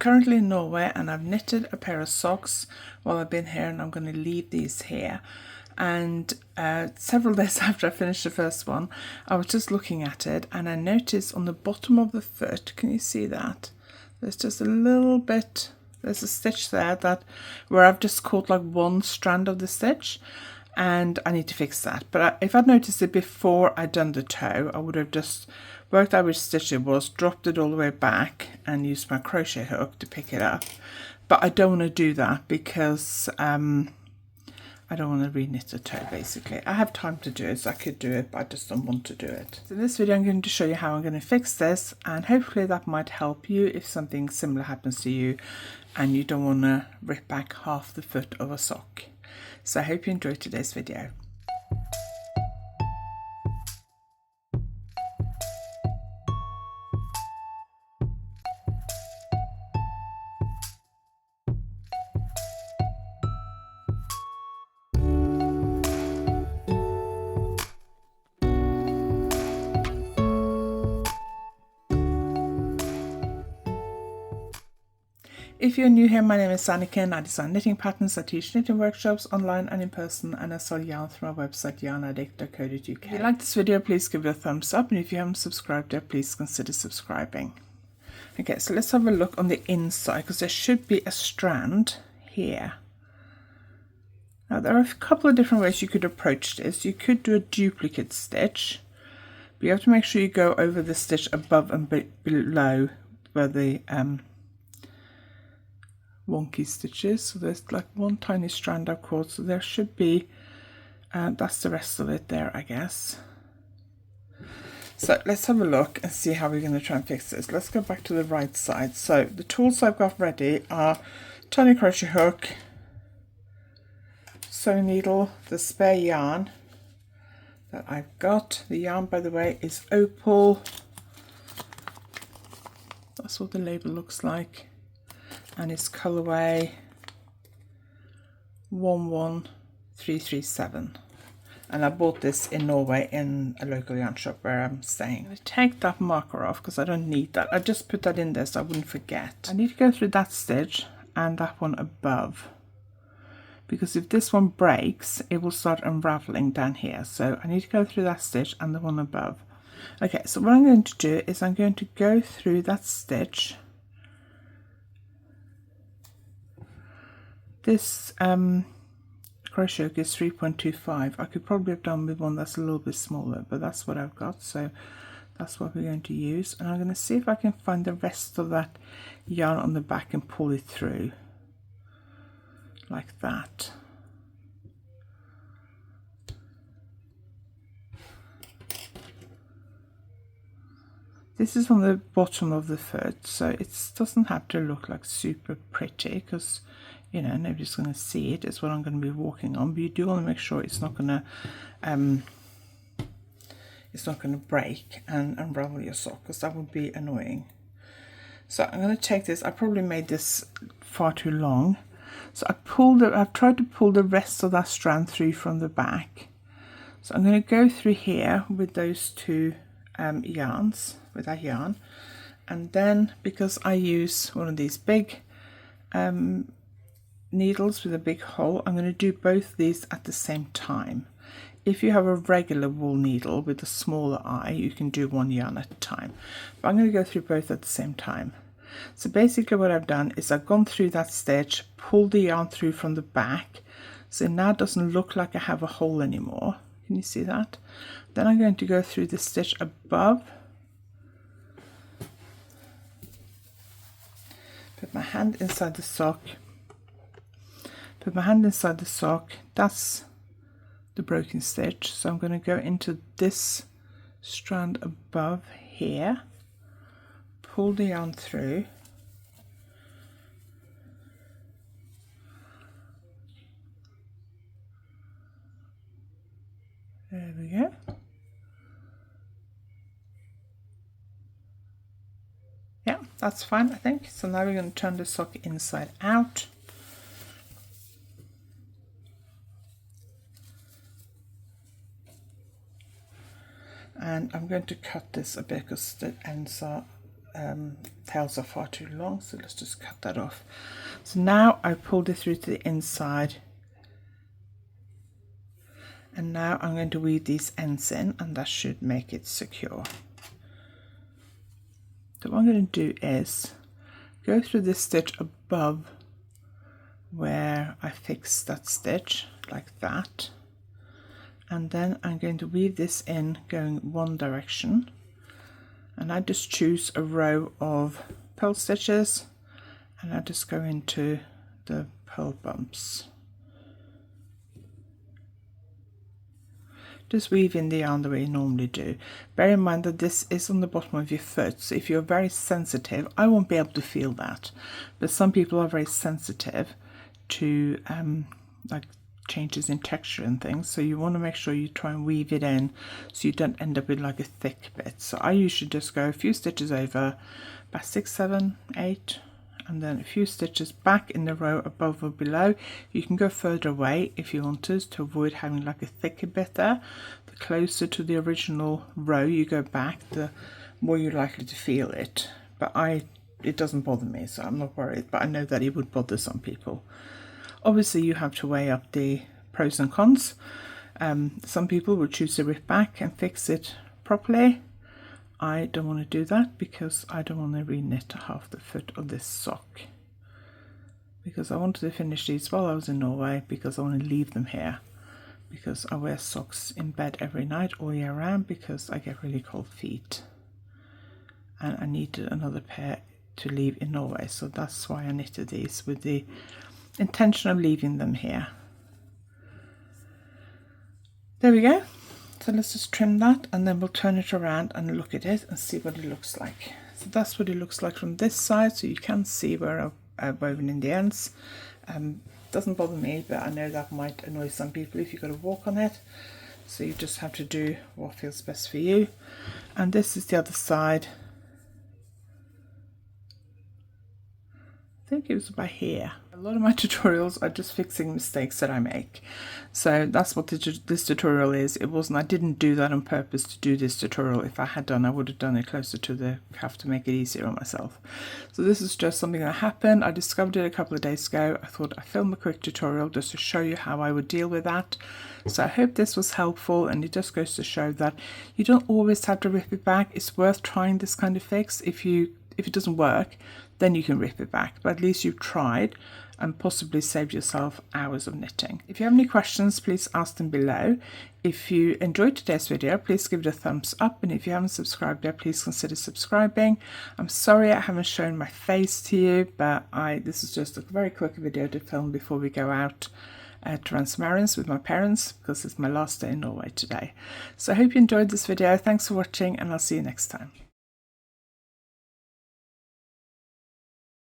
currently in Norway and I've knitted a pair of socks while I've been here, and I'm going to leave these here. And several days after I finished the first one, I was just looking at it and I noticed on the bottom of the foot, can you see that? There's just a little bit, there's a stitch there that where I've just caught like one strand of the stitch, and I need to fix that. But if I'd noticed it before I'd done the toe, I would have just worked out which stitch it was, dropped it all the way back and used my crochet hook to pick it up. But I don't want to do that because I don't want to re-knit the toe basically. I have time to do it, so I could do it, but I just don't want to do it. So in this video I'm going to show you how I'm going to fix this, and hopefully that might help you if something similar happens to you and you don't want to rip back half the foot of a sock. So I hope you enjoyed today's video. If you're new here, my name is Anniken. I design knitting patterns, I teach knitting workshops online and in person, and I sell yarn through my website YarnAddict.co.uk. If you like this video, please give it a thumbs up, and if you haven't subscribed yet, please consider subscribing. Okay, so let's have a look on the inside, because there should be a strand here. Now there are a couple of different ways you could approach this. You could do a duplicate stitch, but you have to make sure you go over the stitch above and below where the wonky stitches. So there's like one tiny strand I've caught, so there should be that's the rest of it there, I guess. So let's have a look and see how we're going to try and fix this. Let's go back to the right side. So the tools I've got ready are tiny crochet hook, sewing needle, the spare yarn that I've got. The yarn, by the way, is Opal. That's what the label looks like, and it's colorway 11337, and I bought this in Norway in a local yarn shop where I'm staying. I'm going to take that marker off because I don't need that. I just put that in there so I wouldn't forget. I need to go through that stitch and that one above, because if this one breaks it will start unraveling down here. So I need to go through that stitch and the one above. Okay, so what I'm going to do is I'm going to go through that stitch. This crochet hook is 3.25. I could probably have done with one that's a little bit smaller, but that's what I've got, so that's what we're going to use. And I'm going to see if I can find the rest of that yarn on the back and pull it through like that. This is on the bottom of the foot, so it doesn't have to look like super pretty, because you know nobody's going to see it. It's what I'm going to be walking on, but you do want to make sure it's not going to break and unravel your sock, because that would be annoying. So I'm going to take this. I probably made this far too long, so I've tried to pull the rest of that strand through from the back. So I'm going to go through here with those two yarns, with that yarn, and then because I use one of these big needles with a big hole, I'm going to do both these at the same time. If you have a regular wool needle with a smaller eye, you can do one yarn at a time, but I'm going to go through both at the same time. So basically what I've done is I've gone through that stitch, pulled the yarn through from the back, so now it doesn't look like I have a hole anymore. Can you see that? Then I'm going to go through the stitch above, put my hand inside the sock, that's the broken stitch, so I'm going to go into this strand above here, pull the yarn through, there we go. Yeah, that's fine, I think. So now we're going to turn the sock inside out. And I'm going to cut this a bit because the ends are tails are far too long, so let's just cut that off. So now I pulled it through to the inside, and now I'm going to weave these ends in, and that should make it secure. So what I'm going to do is go through this stitch above where I fixed that stitch, like that, and then I'm going to weave this in going one direction, and I just choose a row of purl stitches, and I just go into the purl bumps. Just weave in the yarn the way you normally do. Bear in mind that this is on the bottom of your foot, so if you're very sensitive, I won't be able to feel that, but some people are very sensitive to like changes in texture and things, so you want to make sure you try and weave it in so you don't end up with like a thick bit. So I usually just go a few stitches over, about 6, 7, 8, and then a few stitches back in the row above or below. You can go further away if you wanted to avoid having like a thicker bit there. The closer to the original row you go back, the more you're likely to feel it. But it doesn't bother me, so I'm not worried, but I know that it would bother some people. Obviously you have to weigh up the pros and cons. Some people will choose to rip back and fix it properly. I don't want to do that because I don't want to re-knit half the foot of this sock, because I wanted to finish these while I was in Norway, because I want to leave them here, because I wear socks in bed every night all year round because I get really cold feet, and I needed another pair to leave in Norway, so that's why I knitted these with the intention of leaving them here. There we go. So let's just trim that, and then we'll turn it around and look at it and see what it looks like. So that's what it looks like from this side, so you can see where I've woven in the ends. Doesn't bother me, but I know that might annoy some people if you've got to walk on it. So you just have to do what feels best for you. And this is the other side. I think it was about here. A lot of my tutorials are just fixing mistakes that I make. So that's what this tutorial is. I didn't do that on purpose to do this tutorial. If I had done, I would have done it closer to the calf to make it easier on myself. So this is just something that happened. I discovered it a couple of days ago. I thought I'd film a quick tutorial just to show you how I would deal with that. So I hope this was helpful, and it just goes to show that you don't always have to rip it back. It's worth trying this kind of fix. If it doesn't work, then you can rip it back, but at least you've tried and possibly saved yourself hours of knitting. If you have any questions, please ask them below. If you enjoyed today's video, please give it a thumbs up, and if you haven't subscribed yet, please consider subscribing. I'm sorry I haven't shown my face to you, but this is just a very quick video to film before we go out to run some errands with my parents, because it's my last day in Norway today. So I hope you enjoyed this video. Thanks for watching, and I'll see you next time.